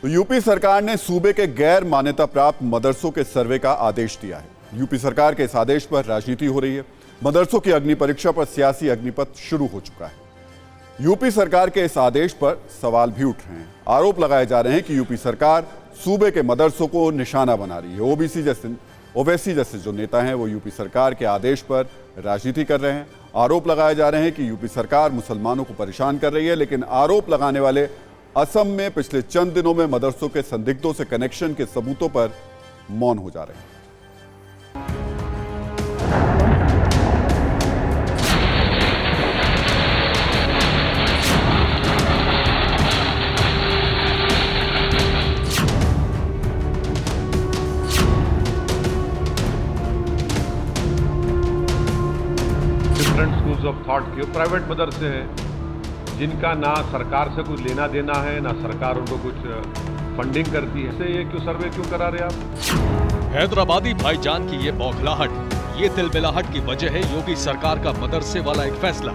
तो यूपी सरकार ने सूबे के गैर मान्यता प्राप्त मदरसों के सर्वे का आदेश दिया है। यूपी सरकार के इस आदेश पर राजनीति हो रही है। मदरसों की अग्नि परीक्षा पर सियासी अग्निपथ शुरू हो चुका है। यूपी सरकार के इस आदेश पर सवाल भी उठ रहे हैं। आरोप लगाए जा रहे हैं कि यूपी सरकार सूबे के मदरसों को निशाना बना रही है। ओवैसी जैसे जो नेता हैं वो यूपी सरकार के आदेश पर राजनीति कर रहे हैं। आरोप लगाए जा रहे हैं कि यूपी सरकार मुसलमानों को परेशान कर रही है, लेकिन आरोप लगाने वाले असम में पिछले चंद दिनों में मदरसों के संदिग्धों से कनेक्शन के सबूतों पर मौन हो जा रहे हैं। डिफरेंट स्कूल्स ऑफ थॉट के प्राइवेट मदरसे हैं जिनका ना सरकार से कुछ लेना देना है, ना सरकार उनको कुछ फंडिंग करती है। ये क्यों सर्वे क्यों करा रहे आप? हैदराबादी भाईजान की ये बौखलाहट, ये तिलमिलाहट की वजह है योगी सरकार का मदरसे वाला एक फैसला।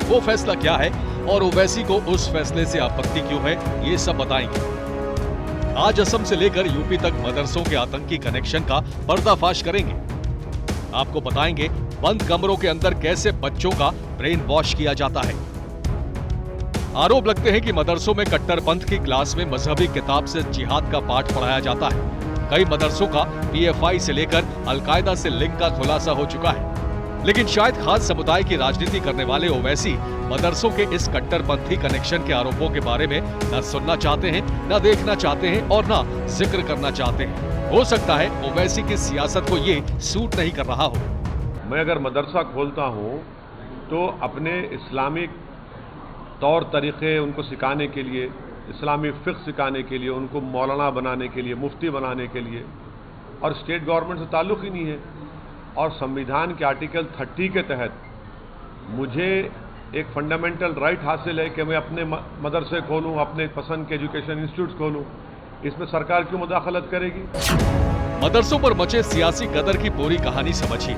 वो फैसला क्या है और ओवैसी को उस फैसले से आपत्ति क्यों है, ये सब बताएंगे। आज असम से लेकर यूपी तक मदरसों के आतंकी कनेक्शन का पर्दाफाश करेंगे। आपको बताएंगे बंद कमरों के अंदर कैसे बच्चों का ब्रेन वॉश किया जाता है। आरोप लगते हैं कि मदरसों में कट्टरपंथ की क्लास में मजहबी किताब से जिहाद का पाठ पढ़ाया जाता है। कई मदरसों का पीएफआई से लेकर अलकायदा से लिंक का खुलासा हो चुका है। लेकिन शायद खास समुदाय की राजनीति करने वाले ओवैसी मदरसों के इस कट्टरपंथी कनेक्शन के आरोपों के बारे में न सुनना चाहते हैं, न देखना चाहते हैं और न जिक्र करना चाहते हैं। हो सकता है ओवैसी की सियासत को ये सूट नहीं कर रहा हो। मैं अगर मदरसा खोलता हूँ तो अपने इस्लामिक तौर तरीक़े उनको सिखाने के लिए, इस्लामी फ़िक़्ह सिखाने के लिए, उनको मौलाना बनाने के लिए, मुफ्ती बनाने के लिए, और स्टेट गवर्नमेंट से ताल्लुक़ ही नहीं है। और संविधान के आर्टिकल 30 के तहत मुझे एक फंडामेंटल राइट हासिल है कि मैं अपने मदरसे खोलूँ, अपने पसंद के एजुकेशन इंस्टीट्यूट खोलूँ। इसमें सरकार क्यों मुदाखलत करेगी? मदरसों पर मचे सियासी गदर की पूरी कहानी समझिए।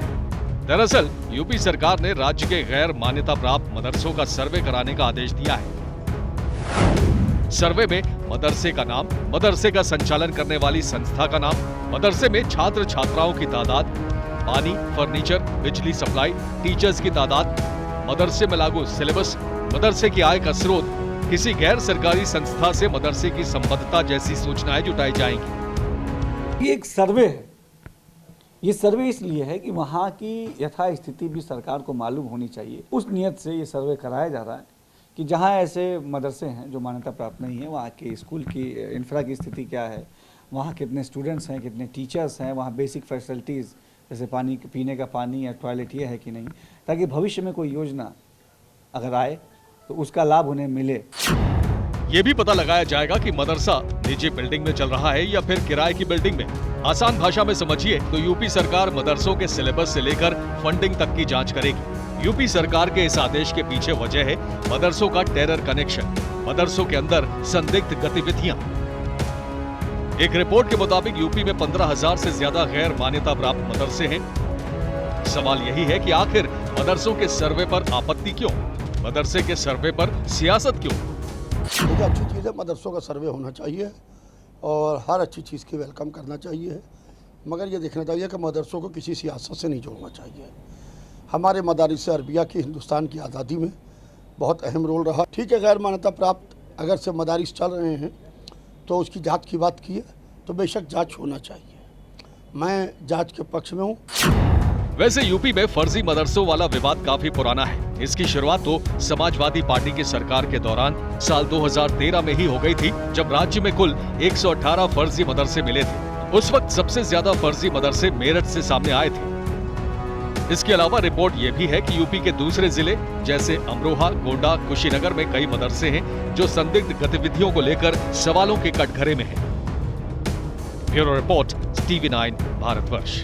दरअसल यूपी सरकार ने राज्य के गैर मान्यता प्राप्त मदरसों का सर्वे कराने का आदेश दिया है। सर्वे में मदरसे का नाम, मदरसे का संचालन करने वाली संस्था का नाम, मदरसे में छात्र छात्राओं की तादाद, पानी, फर्नीचर, बिजली सप्लाई, टीचर्स की तादाद, मदरसे में लागू सिलेबस, मदरसे की आय का स्रोत, किसी गैर सरकारी संस्था से मदरसे की संबद्धता जैसी सूचनाएं जुटाई जाएंगी। ये एक सर्वे है। ये सर्वे इसलिए है कि वहाँ की यथा स्थिति भी सरकार को मालूम होनी चाहिए। उस नियत से ये सर्वे कराया जा रहा है कि जहाँ ऐसे मदरसे हैं जो मान्यता प्राप्त नहीं है, वहाँ के स्कूल की इंफ्रा की स्थिति क्या है, वहाँ कितने स्टूडेंट्स हैं, कितने टीचर्स हैं, वहाँ बेसिक फैसिलिटीज़ जैसे पानी, पीने का पानी या टॉयलेट ये है कि नहीं, ताकि भविष्य में कोई योजना अगर आए तो उसका लाभ उन्हें मिले। ये भी पता लगाया जाएगा कि मदरसा निजी बिल्डिंग में चल रहा है या फिर किराए की बिल्डिंग में। आसान भाषा में समझिए तो यूपी सरकार मदरसों के सिलेबस से लेकर फंडिंग तक की जांच करेगी। यूपी सरकार के इस आदेश के पीछे वजह है मदरसों का टेरर कनेक्शन, मदरसों के अंदर संदिग्ध गतिविधियां। एक रिपोर्ट के मुताबिक यूपी में 15,000 से ज्यादा गैर मान्यता प्राप्त मदरसे हैं। सवाल यही है कि आखिर मदरसों के सर्वे पर आपत्ति क्यों, मदरसे के सर्वे पर सियासत क्यों? मुझे अच्छी चीज़ है, मदरसों का सर्वे होना चाहिए और हर अच्छी चीज़ की वेलकम करना चाहिए, मगर ये देखना चाहिए कि मदरसों को किसी सियासत से नहीं जोड़ना चाहिए। हमारे मदारिस अरबिया की हिंदुस्तान की आज़ादी में बहुत अहम रोल रहा। ठीक है, गैर मान्यता प्राप्त अगर से मदारिस चल रहे हैं तो उसकी जांच की बात की है तो बेशक जांच होना चाहिए। मैं जांच के पक्ष में हूँ। वैसे यूपी में फर्जी मदरसों वाला विवाद काफी पुराना है। इसकी शुरुआत तो समाजवादी पार्टी की सरकार के दौरान साल 2013 में ही हो गई थी, जब राज्य में कुल 118 फर्जी मदरसे मिले थे। उस वक्त सबसे ज्यादा फर्जी मदरसे मेरठ से सामने आए थे। इसके अलावा रिपोर्ट ये भी है कि यूपी के दूसरे जिले जैसे अमरोहा, गोंडा, कुशीनगर में कई मदरसे हैं जो संदिग्ध गतिविधियों को लेकर सवालों के कटघरे में हैं। Bureau report, TV9 Bharatvarsh.